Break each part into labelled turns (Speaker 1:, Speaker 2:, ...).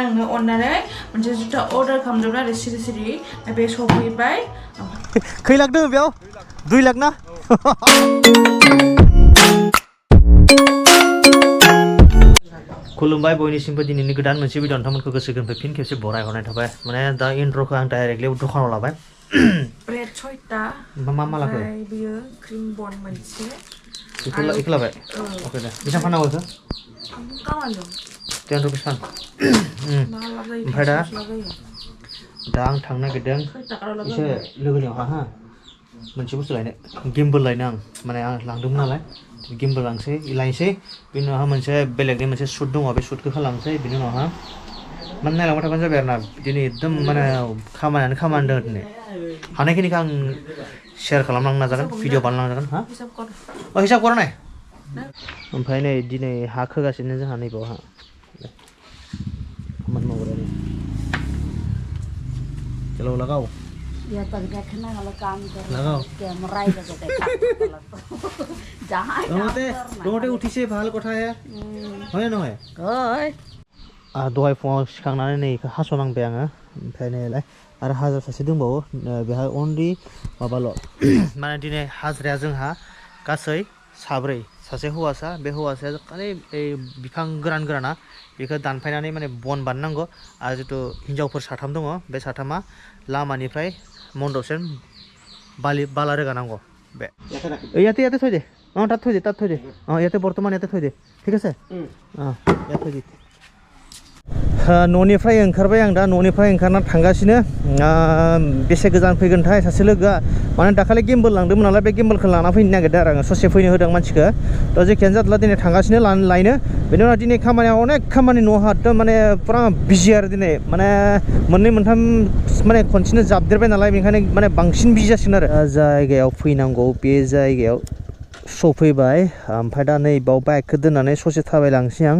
Speaker 1: आंनो अननानै मोनसे जुथा अर्डार खालामदोंमोन आरो सिरि सिरि बे सफैबाय
Speaker 2: खै लाख दङ बेयाव 2 लाख ना खुलुमबाय बयनिसिमबो दिनैनि गोदान मोनसे भिडिअ नोंथांमोनखौ गोसो गोरबोनिफ्राय फिन खेबसे बराय हरनाय थाबाय माने दा इन्ट्र'खौ आं डाइरेक्टलि दखानाव लाबाय
Speaker 1: ब्रेड 6टा
Speaker 2: मा लाखो
Speaker 1: बियो क्रिम बन मोनसे
Speaker 2: इखौ लाबाय अके दे बेसां फानांगौ इखो
Speaker 1: कामानो
Speaker 2: 10 रुपिस फान ओमफ्राय दा आं थांनो नागिरदों एसे लोगोनियाव हा मोनसे बुस्थु लायनो गिम्बल लायनो आं माने आं लांदोंमोन नालाय गिम्बल लायनोसै बिनि उनावहा मोनसे बेलेगनि मोनसे सुट दङ बे सुटखौ खालामनोसै बिनि उनावहा माने नायलांबाय थाबानो जाबाय आरोना दिनै एकदम माने खामानि दङ दिनै हानायखिनिखौ आं शेयार खालामलांनो नाजागोन भिडिअ बानायलांनो नाजागोन हा हिसाब कर नाय ओमफ्राय नै दिनै हा खोगासिनो जोंहा नैबावहा खामानि मावग्रा चलो लगाओ
Speaker 3: या तक देखना वाला काम कर
Speaker 2: लगाओ
Speaker 3: कैमरा ही लगा देखा जहां
Speaker 2: टोटे उठिसे भाल कथाया হয় না হয়
Speaker 3: ओय
Speaker 2: दहाय फुङाव सिखांनानै नै हास'नांबाय आङो ओमफ्राय नैलाय आरो हाजार सासे दंबावो बेहा अनलि माबाल' माने दिनै हाजिराया जोंहा गासै साब्रै सासे हौवासा बे हौवासाया खालि बिफां गोराना बेखौ दानफायनानै माने बन बानायनांगौ आरो जितु हिनजावफोर साथाम दङ बे साथामा लामानिफ्राय मन्दपसिम बाला रोगानांगौ बे ইয়াতে থৈ দে তাত থৈ দে ইয়াতে বৰ্তমান ইয়াতে থৈ দে ঠিক আছে ইয়াতে থৈ দে न'निफ्राय ओंखारबाय आं दा न'निफ्राय ओंखारना थांगासिनो बेसे गोजान फैगोनथाय सासे लोगोआ माने दाखालि गिम्बल लांदोंमोन नालाय बे गिम्बलखौ लाना फैनो नागिरदों आरो आङो ससे फैनो होदों मानसिखौ थ' जेखियानो जादोला दिनै थांगासिनो लायनो बेनि उनाव दिनै खामानिया अनेक खामानि न'आव हादों माने पुरा बिजि आरो दिनै माने मोननै मोनथाम माने खनसेनो जाबदेरबाय नालाय बेनिखायनो माने बांसिन बिजि जासिगोन आरो जायगायाव फैनांगौ बे जायगायाव सफैबाय ओमफ्राय दा नै बाव बाइकखौ दोननानै ससे थाबायलांसै आं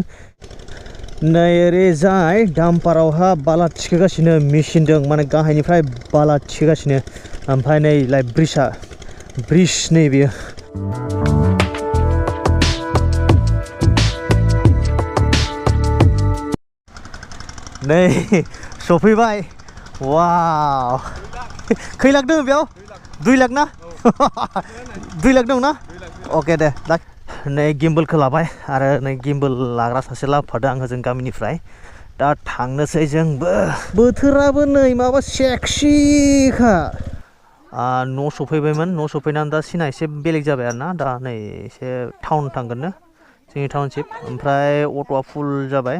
Speaker 2: नै ओरैजाय डाम्पारावहा बाला थिखोगासिनो मेसिनजों माने गाहायनिफ्राय बाला थिखोगासिनो ओमफ्राय नै लाइक ब्रिज नै बेयो नै सफैबाय वाव खै लाख दङ बेयाव 2 लाख ना 2 लाख दं ना अके दे नै गिम्बलखौ लाबाय आरो नै गिम्बल लाग्रा सासे लाबोफादों आं जों गामिनिफ्राय दा थांनोसै जोंबो बोथोराबो नै माबा सेक्सिखा न' सफैबायमोन न' सफैनानै दा सिना एसे बेलेग जाबाय आरोना दा नै एसे टाउन थांगोननो जोंनि टाउनशिप ओमफ्राय अट'आ फुल जाबाय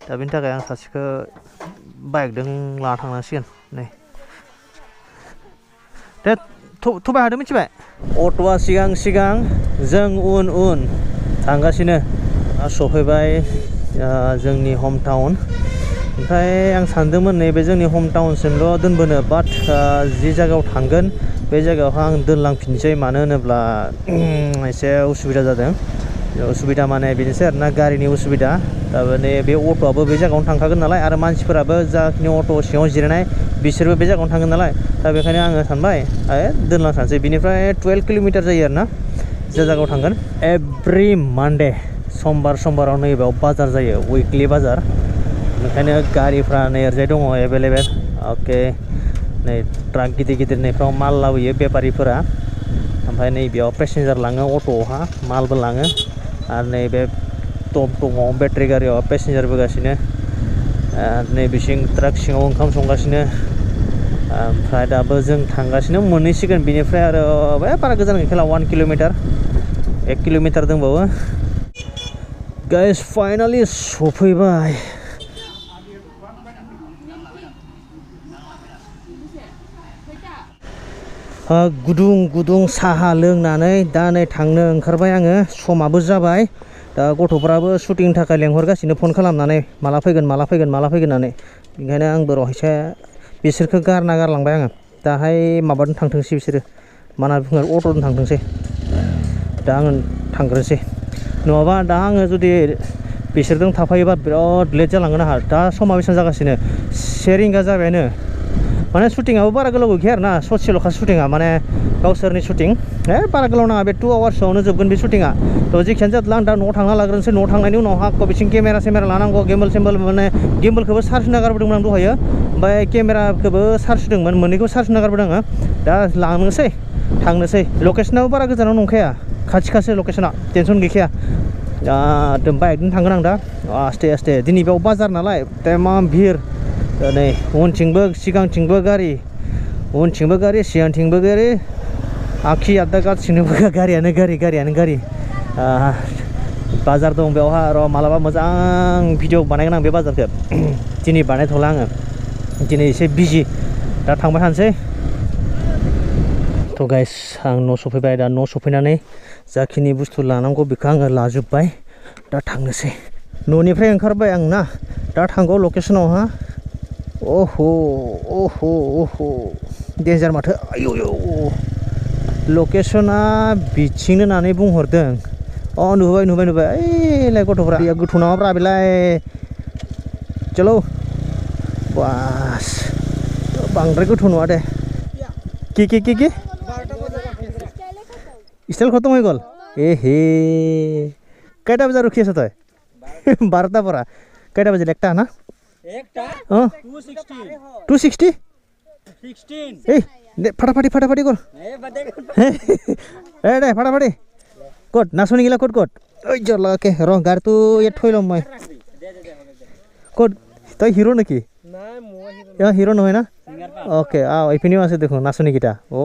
Speaker 2: दा बेनि थाखाय आं सासेखौ बाइकजों लाना थांनांसिगोन नै दे थबाय हादों मिथिबाय अट'आ सिगां जों उन थांगासिनो सफैबाय जोंनि हम टाउन ओमफ्राय आं सानदोंमोन नैबे जोंनि हम टाउनसिमल' दोनबोनो बाट जि जायगायाव थांगोन बे जायगायावहा आं दोनलांफिनसै मानो होनोब्ला एसे उसुबिदा जादों उसुबिदा माने बेनोसै आरोना गारिनि उसुबिदा दा बे अट'आबो बे जायगायावनो थांखागोन नालाय आरो मानसिफोराबो जाखिनि अट' सिङाव जिरायनाय बिसोरबो बे जायगायावनो थांगोन नालाय दा बेखायनो आङो सानबाय दोनलांखानोसै बिनिफ्राय 12 किल'मिटार जायो आरोना जे जायगायाव थांगोन एभ्रि मानडे समबाराव नैबेयाव बाजार जायो उइकलि बाजार ओंखायनो गारिफ्रा नै ओरैजाय दङ एभेलेबेल अके नै ट्राक गिदिर नैफ्राव माल लाबोयो बेफारिफोरा ओमफ्राय नैबेयाव पेसेन्जार लाङो अट'आवहा मालबो लाङो आरो नैबे टप दङ बेटारि गारियाव पेसेन्जार बोगासिनो नै बिसिं ट्राक सिङाव ओंखाम संगासिनो ओमफ्राय दाबो जों थांगासिनो मोनहैसिगोन बिनिफ्राय आरो बारा गोजान गैखाला 1 किल'मिटार 1 किल'मिटार दंबावो गाइस फाइनालि सफैबाय गुदुं साहा लोंनानै दा नै थांनो ओंखारबाय आङो समाबो जाबाय दा गथ'फ्राबो शुटिंनि थाखाय लेंहरगासिनो फन खालामनानै माला फैगोन होननानै ओंखायनो आंबो रहायसे बिसोरखौ गारलांबाय आङो दाहाय माबाजों थांथोंसै बिसोरो मा होनना बुङो अट'जों थांथोंसै दा आङो थांग्रोसै नङाबा दा आङो जुदि बिसोरजों थाफायोबा बिराद लेट जालांगोन आंहा दा समा बेसेबां जागासिनो 1 रिंगा जाबायानो माने शुटिंआबो बारा गोलाव गैखाया आरो ना ससेल'खा शुटिंआ माने गावसोरनि शुटिं बारा गोलाव नाङा बे 2 आवार्सआवनो जोबगोन बे शुटिंआ थ' जेखियानो जादोला आं दा न'आव थांना लाग्रोनोसै न'आव थांनायनि उनावहा बिथिं केमेरा लानांगौ गिम्बल माने गिम्बलखौबो चार्ज होना गारबोदोंमोन आं दहायो ओमफ्राय केमेराखौबो चार्ज होदोंमोन मोननैखौ चार्ज होना गारबोदों आङो दा लांनोसै थांनोसै लकेसनाबो बारा गोजानाव नंखाया खाथि लकेसना टेनसन गैखाया बाइकजों थांगोन आं दा आस्ते दिनै बेयाव बाजार नालाय तेमाम भिर नै उनथिंबो सिगांथिंबो गारि उनथिंबो गारि सिगांथिंबो गारि आखि आदा गासिनोबो गारियानो गारि बाजार दं बेयावहा र' मालाबा मोजां भिडिअ बानायगोन आं बे बाजारखौ दिनै बानायथ'ला आङो दिनै एसे बिजि दा थांबाय थानोसै थ' गाइस आं न' सफैबाय दा न' सफैनानै जाखिनि बुस्थु लानांगौ बेखौ आङो लाजोब्बाय दा थांनोसै न'निफ्राय ओंखारबाय आं ना दा थांगौ लकेसनावहा अह डेन्जार माथो आयौ लकेसना बिथिंनो होननानै बुंहरदों नुबाय ओइलाय गथ'फ्रा बेयो गोथौ नामाब्रा बेलाय चलो बास बांद्राय गोथौ नङा दे के स्टाइल खतम हो गल हे कयटा बजे रखी आस तय 12टा পৰা कयटा बजे একটা ना একটা 260 ए फटाफटी कर ए दे फटाफटी कट नाचनी गिला कट ओइ जला के र गार तो ये थइलम मैं कट तय हिरो नेकी ना हिरो নহয় ना ओके आओ इफिनिও আছে দেখো নাচনি গিটা ও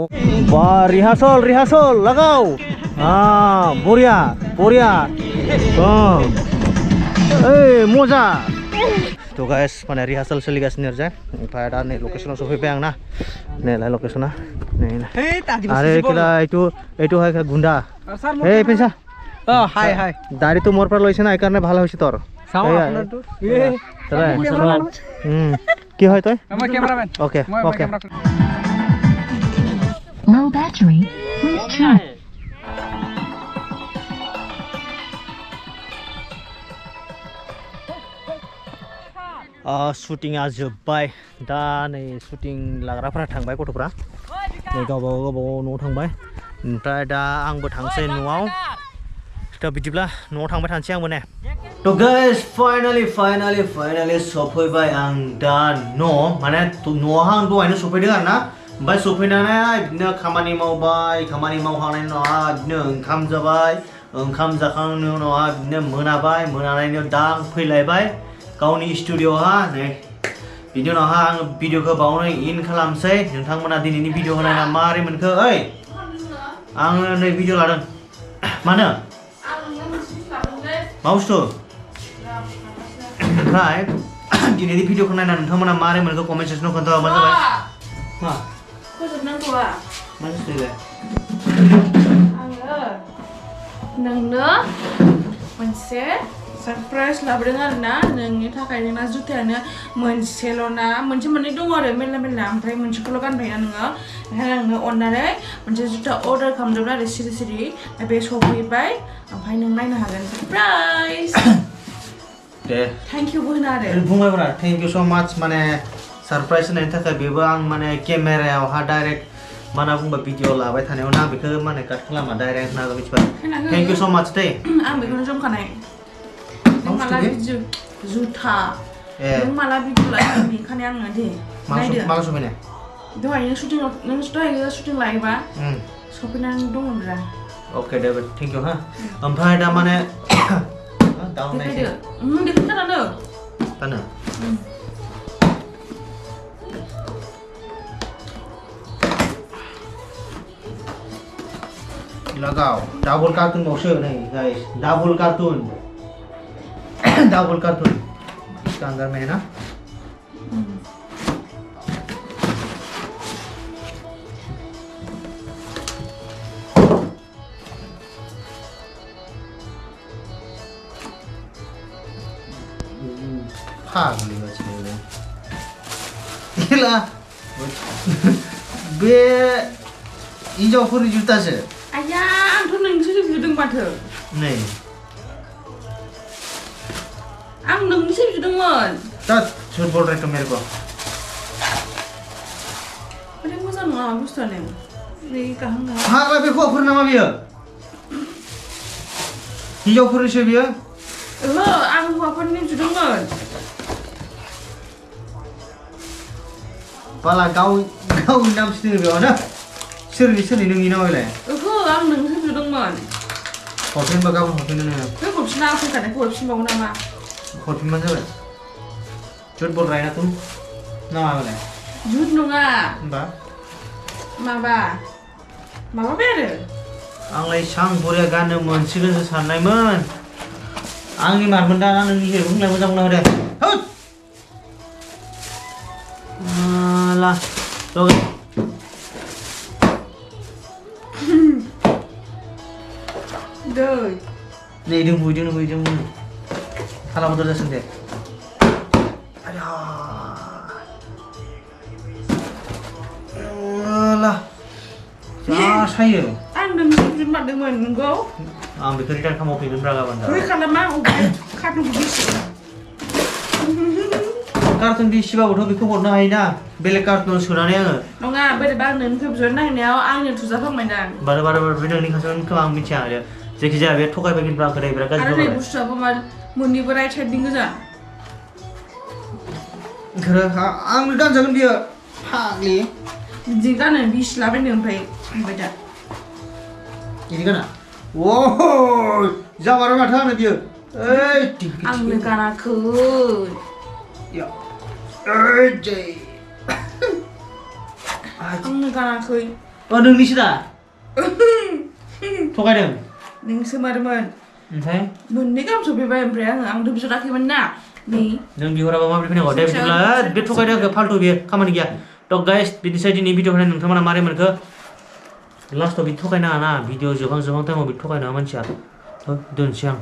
Speaker 2: বা রিহার্সাল লাগাও বড়িয়া এই মজা तो गाइस माने रिहार्सल सोलिगासिनो आरो ओमफ्राय दा नै लकेसनाव सफैबाय आं ना नैलाय लकेसना नै आरो केला এইটো হয় গুন্ডা এই পেছা হাই দাড়ি তো মোর পৰা লৈছে না এই কাৰণে ভাল হৈছে তোৰ চাও আপোনাৰটো কি হয় তই মই ক্যামেৰাম্যান ওকে
Speaker 4: low battery please check
Speaker 2: शुटिंआ जोब्बाय दा नै शुटिं लाग्राफोरा थांबाय गथ'फ्रा नै गावबा गाव न'आव थांबाय ओमफ्राय दा आंबो थांसै न'आव दा बिदिब्ला न'आव थांबाय थानोसै आंबो ने थ' गाइस फाइनालि सफैबाय आं दा माने न'आवहा आं दहायनो सफैदों आरो ना ओमफ्राय सफैनानै बिदिनो खामानि मावबाय खामानि मावखांनायनि उनावहा बिदिनो ओंखाम जाबाय ओंखाम जाखांनायनि उनावहा बिदिनो मोनानायनि उनाव दा आं फैलायबाय गावनि स्टुडिअ'हा नै बिनि उनावहा आं भिडिअखौ बावनो इन खालामसै नोंथांमोना दिनैनि भिडिअखौ नायना मारै मोनखो ओइ आङो नै भिडिअ लादों मानो मा बुस्थु ओमफ्राय दिनैनि भिडिअखौ नायना नोंथांमोना मारै मोनखो कमेन्ट सेक्सनाव खोन्थाहरबानो जाबाय मा
Speaker 1: फोजोबनांगौआ
Speaker 2: मा बुस्थुलाय
Speaker 1: आङो नोंनो मोनसे सरप्राइज लाबोदों आरो ना नोंनि थाखाय नोंना जुथायानो मोनसेल' ना मोनसे मोननै दङ आरो मेरला ओमफ्राय मोनसेखौल' गानबायना नोङो ओंखायनो आंनो अननानै मोनसे जुथा अर्डार खालामदोंमोन आरो सिरि बे सफैबाय ओमफ्राय नों नायनो हागोन सरप्राइज
Speaker 2: दे
Speaker 1: थैंक इउ होनो आरो
Speaker 2: बुंबायब्रा थैंक इउ सो माच माने सरप्राइज होनायनि थाखाय बेबो आं माने केमेरायावहा डाइरेक्ट माना बुंबा भिडिअ लाबाय थानायाव ना बेखौ माने काट खालामा डाइरेक्ट ना मिथिबाय थैंक इउ सो माच दे
Speaker 1: आं बेखौनो जमखानाय नों माला भिडिअ जुथा नों माला भिडिअ लायो बेखाने आङो दे नायदो
Speaker 2: माला सफैनाय
Speaker 1: दहाय शुटिं लायोबा सफैनानै दङब्रा
Speaker 2: ओके दे थैंक इउ हा ओमफ्राय दा माने दाउन नायदो
Speaker 1: बेखौ खानानो
Speaker 2: तानो लगाओ डबल कार्टून बावसो नहीं गाइस डबल कार्टून इसका अंदर में है ना फागली बच्चे इला बे हिन्जावफोरनि जुथासो
Speaker 1: आया आंथ' नोंसो बिदों माथो
Speaker 2: नै
Speaker 1: आं नोंनिसो बिदोंमोन
Speaker 2: दा झूठ बोल रहे तुम मेरे को
Speaker 1: मा बुस्थुआनो नै गाहां गाहां
Speaker 2: हाग्रा बे हौवाफोर नामा बियो हिनजावफोरनिसो बियो
Speaker 1: ओहो आं हौवाफोरनि जुदोंमोन
Speaker 2: बाला गावनि नाम सिनायो बेयावनो सोरनि नोंनि नामालाय
Speaker 1: ओहो आं नोंसो जुदोंमोन
Speaker 2: हरफिनबा गाबोन हरफिननो नोङो
Speaker 1: बे हरफिना आं फैखानायखौ हरफिनबावो नामा
Speaker 2: हरफिनबानो जाबाय झुट बोल रहा है ना तुम नामालाय
Speaker 1: जुद नङा
Speaker 2: होमबा
Speaker 1: माबा बे आरो
Speaker 2: आंलाय सां बरिया गाननो मोनसिगोनसो साननायमोन आंनि मारमोन दा नोंनि हिरो बुंलाय मोजां बुंना होदे होद ला दै नै जों खाला बदल जासिगोन दे ला जा सायो
Speaker 1: आं नोंसो जुदमारदोंमोन नंगौ
Speaker 2: आं बेखौ रिटार्न खालामफिनगोन ब्रा गाबोन
Speaker 1: बै खालामा अबे कार्टुनखौ बेसे
Speaker 2: कार्टुन बेसेबाबोथ' बेखौ हरनो हायोना बेलेग कार्टुनाव सोनानै आङो
Speaker 1: नङा बोरैबा आं नोंनिखौ बिहरनो नागिरनायाव आंनो थुजाफ्लांबायदां
Speaker 2: बारे बे नोंनि खाथियावनो खोमा आं मिथिया आरो जायखिजाया बे थगायबाय खिन्थु आंखौ बिराद गाज्रि
Speaker 1: आरो नै बुस्थुआबो मा मोननैबो राइट साइडनि गोजा
Speaker 2: आंनो गानजागोन बियो फाग्लि
Speaker 1: बिदि गानो बिस लाबायनो ओमफ्राय दा
Speaker 2: बिदि गाना ओ जामारो माथो आंनो बियो ओइ
Speaker 1: आंनो गानाखै आंनो गानाखै
Speaker 2: नोंनिसो दा थगायदों
Speaker 1: नोंसो मारमोन
Speaker 2: ओमफ्राय
Speaker 1: मोननै गाहाम सफैबाय ओमफ्राय आंथ' बिहराखैमोन ना
Speaker 2: नों बिहराबा माबोरै फैनांगौ दे बिदिब्ला बे थगायदों आंखौ फाल्थु बेयो खामानि गैया थ' गाइस बिदिनोसै दिनै भिडिअ होनाय नोंथांमोना मारै मोनखो लास्टआव बिदि थगायनाङा ना भिडिअ जोबहां टाइमाव बिदि थगायनाङा मानसिया दोनसै आं